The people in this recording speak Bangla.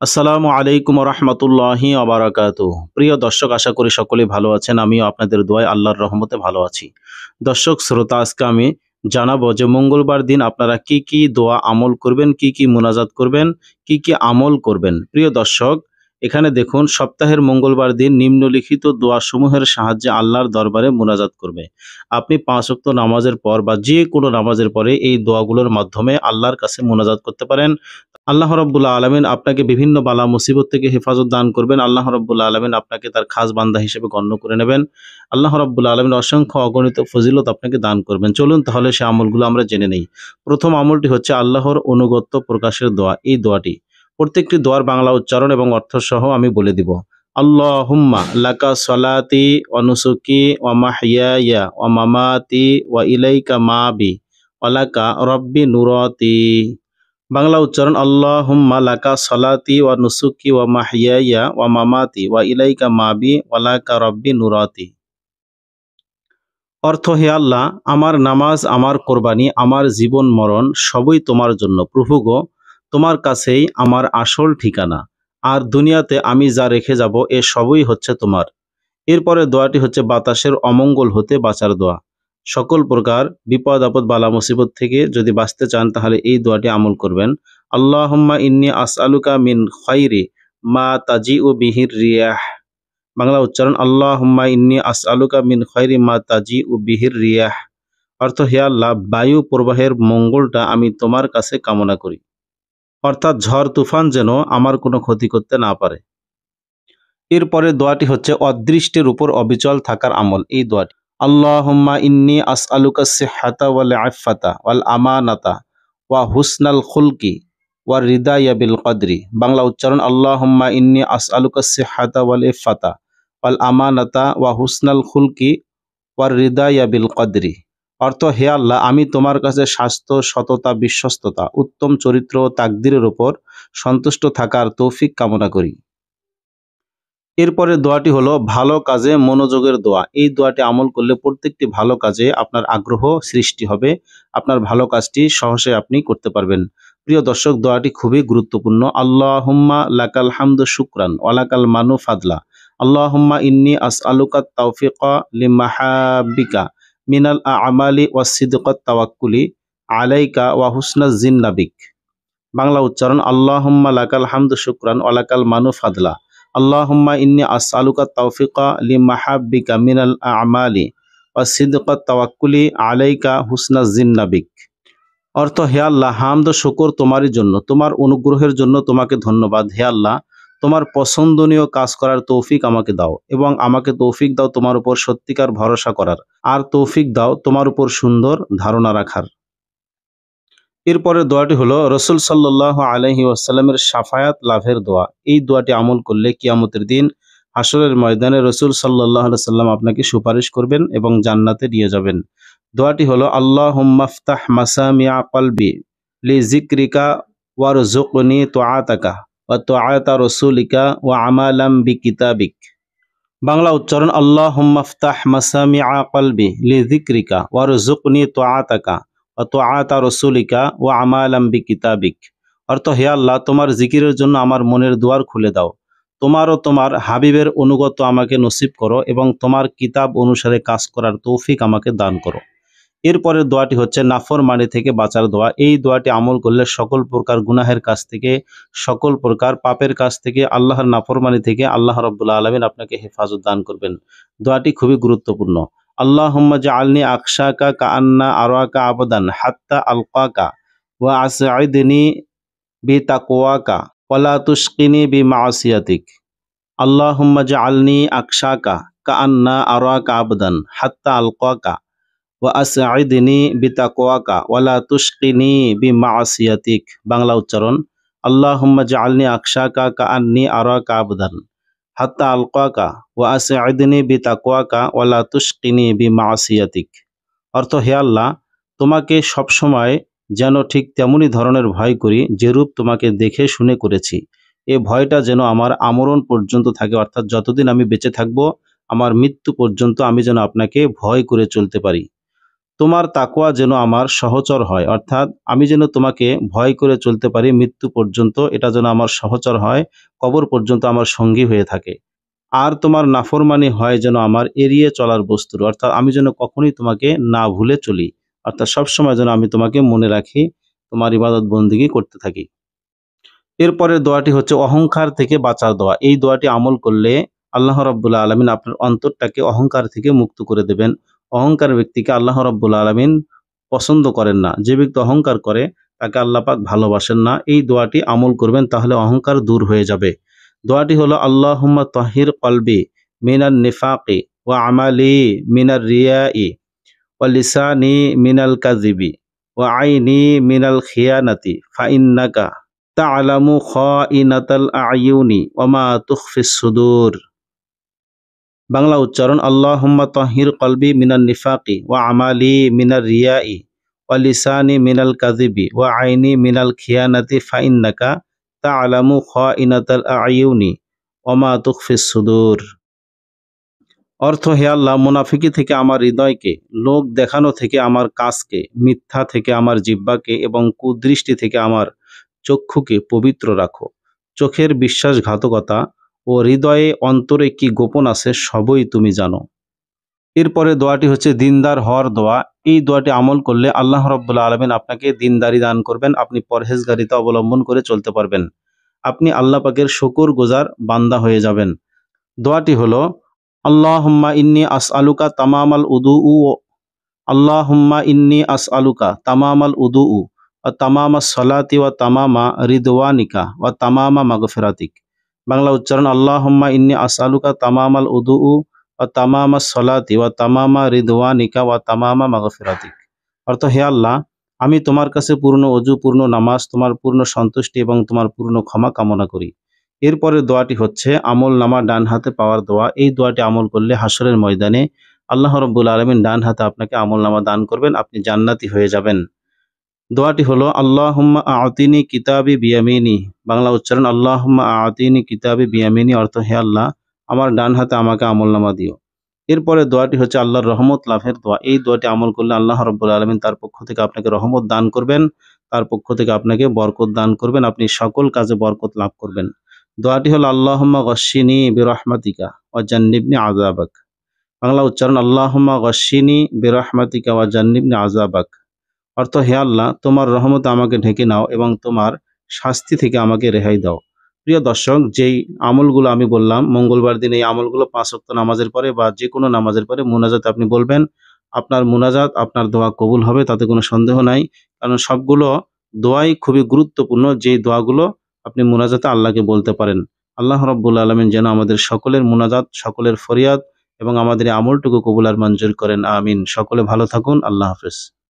আসসালামু আলাইকুম রহমতুল্লাহি আবারাকাতুহ। প্রিয় দর্শক, আশা করি সকলেই ভালো আছেন। আমিও আপনাদের দোয়ায় আল্লাহর রহমতে ভালো আছি। দর্শক শ্রোতা, আজকে আমি জানাবো যে মঙ্গলবার দিন আপনারা কি কি দোয়া আমল করবেন, কি কি মুনাজাত করবেন, কি কি আমল করবেন। প্রিয় দর্শক, এখানে দেখুন, সপ্তাহের মঙ্গলবার দিন নিম্নলিখিত দোয়া সমূহের সাহায্যে আল্লাহর দরবারে মুনাজাত করবে। আপনি 5 ওয়াক্ত নামাজের পর বা যে কোনো নামাজের পরে এই দোয়াগুলোর মাধ্যমে আল্লাহর কাছে মুনাজাত করতে পারেন। আল্লাহ রাব্বুল আলামিন আপনাকে বিভিন্ন বালা মুসিবত থেকে হেফাজত দান করবেন। আল্লাহ রাব্বুল আলামিন আপনাকে তার খাস বান্দা হিসেবে গণ্য করে নেবেন। আল্লাহ রাব্বুল আলামিন অসংখ্য অগণিত ফজিলত আপনাকে দান করবেন। চলুন তাহলে সে আমলগুলো আমরা জেনে নেই। প্রথম আমলটি হচ্ছে আল্লাহর অনুগত্য প্রকাশের দোয়া। এই দোয়াটি প্রত্যেকটি দোয়ার বাংলা উচ্চারণ এবং অর্থ সহ আমি বলে দিব। আল্লাহুম্মা লাকা সলাতি ওয়া নুসুকি ওয়া মাহইয়ায়া ওয়া মামাতি ওয়া ইলাইকা মাবি ওয়া লাকা রব্বি নুরাতি। বাংলা উচ্চারণ: আল্লাহুম্মা লাকা সলাতি ওয়া নুসুকি ওয়া মাহইয়ায়া ওয়া মামাতি ওয়া ইলাইকা মাবি ওয়া লাকা রব্বি নুরাতি। অর্থ: হে আল্লাহ, আমার নামাজ, আমার কোরবানি, আমার জীবন মরণ সবই তোমার জন্য। প্রভু গো, তোমার কাছেই আমার আসল ঠিকানা। আর দুনিয়াতে আমি যা রেখে যাব এ সবই হচ্ছে তোমার। এরপরে দোয়াটি হচ্ছে বাতাসের অমঙ্গল হতে বাঁচার দোয়া। সকল প্রকার বিপদ আপদ বালা মুসিবত থেকে যদি বাঁচতে চান তাহলে এই দোয়াটি আমল করবেন। আল্লাহুম্মা ইন্নী আসআলুকা মিন খায়রি মা তাজিউ বিহির রিয়াহ। বাংলা উচ্চারণ: আল্লাহুম্মা ইন্নী আসআলুকা মিন খায়রি মা তাজিউ বিহির রিয়াহ। অর্থ: হে আল্লাহ, বায়ু প্রবাহের মঙ্গলটা আমি তোমার কাছে কামনা করি। অর্থাৎ ঝড় তুফান যেন আমার কোনো ক্ষতি করতে না পারে। এরপরে দোয়াটি হচ্ছে অদৃষ্টের উপর অবিচল থাকার আমল। এই দোয়াটি: আল্লাহুম্মা ইন্নী আসআলুকা সিহহাতা ওয়াল আফাতা ওয়াল আমানাতা ওয়া হুসনাল খুলকি ওয়া রিদায়া বিল কদরি। বাংলা উচ্চারণ: আল্লাহুম্মা ইন্নী আসআলুকা সিহহাতা ওয়াল আফাতা ওয়াল আমানাতা ওয়া হুসনাল খুলকি ওয়া রিদায়া বিল কদরি। অর্থ: হে আল্লাহ, আমি তোমার কাছে স্বাস্থ্য, সততা, বিশ্বস্ততা, উত্তম চরিত্র ও তাকদীরের উপর সন্তুষ্ট থাকার তৌফিক কামনা করি। এরপরে দোয়াটি হলো ভালো কাজে মনোযোগের দোয়া। এই দোয়াটি আমল করলে প্রত্যেকটি ভালো কাজে আপনার আগ্রহ সৃষ্টি হবে। আপনার ভালো কাজটি সহজে আপনি করতে পারবেন। প্রিয় দর্শক, দোয়াটি খুবই গুরুত্বপূর্ণ। আল্লাহুম্মা লাকাল হামদু শুকরান ওয়া লাকাল মানু ফাদলা। আল্লাহুম্মা ইন্নী আসআলুকাত তাওফিকা লিমাহাব্বিকা মিনাল আমালি ওয়াস সিদকাত তাওয়াক্কুলি আলাইকা ওয়া হুসনাজ জিন্নাবিক। বাংলা উচ্চারণ: আল্লাহুম্মা লাকাল হামদু শুকরান ওয়া লাকাল মানু ফাদলা। আল্লাহুম্মা ইন্নী আসআলুকা তাওফিকা লিমাহাব্বিকা মিনাল আমালি ওয়া সিদকাত তাওয়াক্কুলি আলাইকা হুসনাজ জিন্নাবিক। অর্থ: হে আল্লাহ, হামদ ও শুকর তোমারই জন্য, তোমার অনুগ্রহের জন্য তোমাকে ধন্যবাদ। হে আল্লাহ, তোমার পছন্দনীয় কাজ করার তৌফিক আমাকে দাও এবং আমাকে তৌফিক দাও তোমার উপর সত্যিকার ভরসা করার, আর তৌফিক দাও তোমার উপর সুন্দর ধারণা রাখার। এরপরের দোয়াটি হলো রসুল সাল্লাল্লাহু আলাইহি ওয়াসাল্লামের শাফায়াত লাভের দোয়া। এই দোয়াটি আমল করলে কিয়ামতের দিন হাসরের ময়দানে রসুল সাল্লাল্লাহু আলাইহি ওয়াসাল্লাম আপনাকে সুপারিশ করবেন এবং জান্নাতে নিয়ে যাবেন। দোয়াটি হলো আল্লাহুম্মা ইফতাহ মাসামিআ কলবি লিযিকরিকা ওয়ারযুকনি তুআতাকা ওয়া তুআতা রাসূলিকা ওয়া আমালাম বিকিতাবিক। বাংলা উচ্চারণ: আল্লাহুম্মা ইফতাহ মাসামিআ কলবি লিযিকরিকা ওয়ারযুকনি তুআতাকা ওয়া তুআতা রাসূলিকা ওয়া আমালাম বিকিতাবিক। অর্থ: হে আল্লাহ, তোমার জিকিরের জন্য আমার মনের দুয়ার খুলে দাও। তোমার ও তোমার হাবিবের অনুগত আমাকে নসিব করো এবং তোমার কিতাব অনুসারে কাজ করার তৌফিক আমাকে দান করো। এরপরের দোয়াটি হচ্ছে নাফরমানি থেকে বাঁচার দোয়া। এই দোয়াটি আমল করলে সকল প্রকার গুনাহের কাছ থেকে, সকল প্রকার পাপের কাছ থেকে, আল্লাহর নাফরমানি থেকে আল্লাহ রাব্বুল আলামিন আপনাকে হেফাজত দান করবেন। দোয়াটি খুবই গুরুত্বপূর্ণ। আল্লাহুম্মা জাআলনি আকশাকা কাআন্না আরাকা আবদান হাত্তা আলকাকা ওয়া আসঈদনি বিতাকওয়াকা ওয়া লা তুশকিনি বিমাসিয়াতিক। আল্লাহুম্মা জাআলনি আকশাকা কাআন্না আরাকা আবদান হাত্তা আলকাকা ওয়া আসঈদনি বিতাকওয়াকা ওয়া লা তুশকিনি বিমাসিয়াতিক। বাংলা উচ্চারণ: আল্লাহুম্মা জাআলনি আকশাকা কাআন্নী আরাকা আবদান হাত্তা আলকাকা ওয়া আসঈদনি বিতাকওয়াকা ওয়া লা তুশকিনি বিমাসিয়াতিক। অর্থ: হে আল্লাহ, তোমাকে সবসময় যেন ঠিক তেমনি ধরনের ভয় করি যেরূপ তোমাকে দেখে শুনে করেছি। এ ভয়টা যেন আমার আমরণ পর্যন্ত থাকে, অর্থাৎ যতদিন আমি বেঁচে থাকব, আমার মৃত্যু পর্যন্ত আমি যেন আপনাকে ভয় করে চলতে পারি। তোমার তাকওয়া যেন আমার সহচর হয়, অর্থাৎ আমি যেন তোমাকে ভয় করে চলতে পারি মৃত্যু পর্যন্ত, এটা যেন আমার সহচর হয়, কবর পর্যন্ত আমার সঙ্গী হয়ে থাকে। আর তোমার নাফরমানি হয় যেন আমার এড়িয়ে চলার বস্তুর, অর্থাৎ আমি যেন কখনোই তোমাকে না ভুলে চলি, অর্থাৎ সবসময় যেন আমি তোমাকে মনে রাখি, তোমার ইবাদত বন্দিগি করতে থাকি। এরপরের দোয়াটি হচ্ছে অহংকার থেকে বাঁচার দোয়া। এই দোয়াটি আমল করলে আল্লাহ রাব্বুল আলামিন আপনার অন্তরটাকে অহংকার থেকে মুক্ত করে দেবেন। অহংকার ব্যক্তিকে আল্লাহ রাব্বুল আলামিন পছন্দ করেন না। যে ব্যক্তি অহংকার করে তাকে আল্লাহ পাক ভালোবাসেন না। এই দোয়াটি আমল করবেন, তাহলে অহংকার দূর হয়ে যাবে। দোয়াটি হলো আল্লাহুম্মা তাহির কলবি মিনান নিফাকি ওয়া আমালি মিনার রিয়াই ওয়া লিসানি মিনাল কাযিবি ওয়া আইনি মিনাল খিয়ানাতি ফাইন্নাকা তা'লামু খাইনাতাল আ'য়ুনি ওয়া মা তুখফিস সুদূর। বাংলা উচ্চারণ: আল্লাহুম্মা তাহির কলবি মিনান নিফাকি ওয়া আমালি মিনার রিয়াই ওয়া লিসানি মিনাল কাযিবি ওয়া আইনি মিনাল খিয়ানাতি ফাইন্নাকা তা'লামু খাইনাতাল আ'য়ুনি ওয়া মা তুখফিস সুদূর। অর্থ: হে আল্লাহ, মুনাফিকি থেকে আমার হৃদয়কে, লোক দেখানো থেকে আমার কাজকে, মিথ্যা থেকে আমার জিহ্বাকে এবং কুদৃষ্টি থেকে আমার চক্ষুকে পবিত্র রাখো। চোখের বিশ্বাসঘাতকতা ও হৃদয়ে অন্তরে কি গোপন আছে সবই তুমি জানো। এরপরে দোয়াটি হচ্ছে দিনদার হওয়ার দোয়া। এই দোয়াটি আমল করলে আল্লাহ রাব্বুল আলামিন আপনাকে দিনদারি দান করবেন, আপনি পরহেজগারিতা অবলম্বন করে চলতে পারবেন, আপনি আল্লাহ পাকের শুকরগুজার বান্দা হয়ে যাবেন। দোয়াটি হলো আল্লাহুম্মা ইন্নী আসআলুকা তামামাল উদুউ আল্লাহুম্মা ইন্নী আসআলুকা তামামাল উদুউ ওয়া তামামাস সালাতি ওয়া তামামা রিদওয়ানিকা ওয়া তামামা মাগফিরাতিক। বাংলা উচ্চারণ: আল্লাহুম্মা ইন্নী আসআলুকা তামামাল উদুউ ওয়া তামামাস সালাতি ওয়া তামামা রিদওয়ানিকা ওয়া তামামা মাগফিরাতিক। অর্থ: হে আল্লাহ, আমি তোমার কাছে পূর্ণ ওযু, পূর্ণ নামাজ, তোমার পূর্ণ সন্তুষ্টি এবং তোমার পূর্ণ ক্ষমা কামনা করি। এরপরে দোয়াটি হচ্ছে আমল নামা ডান হাতে পাওয়ার দোয়া। এই দোয়াটি আমল করলে হাসরের ময়দানে আল্লাহ রাব্বুল আলামিন ডান হাতে আপনাকে আমল নামা দান করবেন, আপনি জান্নাতি হয়ে যাবেন। দোয়াটি হলো আল্লাহুম্মা আ'তিনি কিতাবি বিয়ামিনি। বাংলা উচ্চারণ: আল্লাহুম্মা আ'তিনি কিতাবি বিয়ামিনি। অর্থ: হে আল্লাহ, আমার ডান হাতে আমাকে আমল নামা দিও। এরপরে দোয়াটি হচ্ছে আল্লাহর রহমত লাভের দোয়া। এই দোয়াটি আমল করলে আল্লাহ রাব্বুল আলামিন তার পক্ষ থেকে আপনাকে রহমত দান করবেন, তার পক্ষ থেকে আপনাকে বরকত দান করবেন, আপনি সকল কাজে বরকত লাভ করবেন। দোয়াটি হলো আল্লাহুম্মা গশ্শিনি বিরহমাতিকা ওয়া জান্নিবনি আযাবাক। বাংলা উচ্চারণ: আল্লাহুম্মা গশ্শিনি বিরহমাতিকা ওয়া জান্নিবনি আযাবাক। অর্থ: হে আল্লাহ, তোমার রহমতে আমাকে ঢেকে নাও এবং তোমার শাস্তি থেকে আমাকে রেহাই দাও। প্রিয় দর্শক, যেই আমলগুলো আমি বললাম, মঙ্গলবার দিন এই আমলগুলো 5 ওয়াক্ত নামাজের পরে বা যে কোনো নামাজের পরে মুনাজাত আপনি বলবেন। আপনার মুনাজাত, আপনার দোয়া কবুল হবে, তাতে কোনো সন্দেহ নাই। কারণ সবগুলো দোয়াই খুবই গুরুত্বপূর্ণ, যেই দোয়াগুলো আপনি মুনাজাতে আল্লাহকে বলতে পারেন। আল্লাহ রাব্বুল আলামিন যেন আমাদের সকলের মুনাজাত, সকলের ফরিয়াদ এবং আমাদের এই আমলটুকু কবুল আর মঞ্জুর করেন। আমিন। সকলে ভালো থাকুন। আল্লাহ হাফেজ।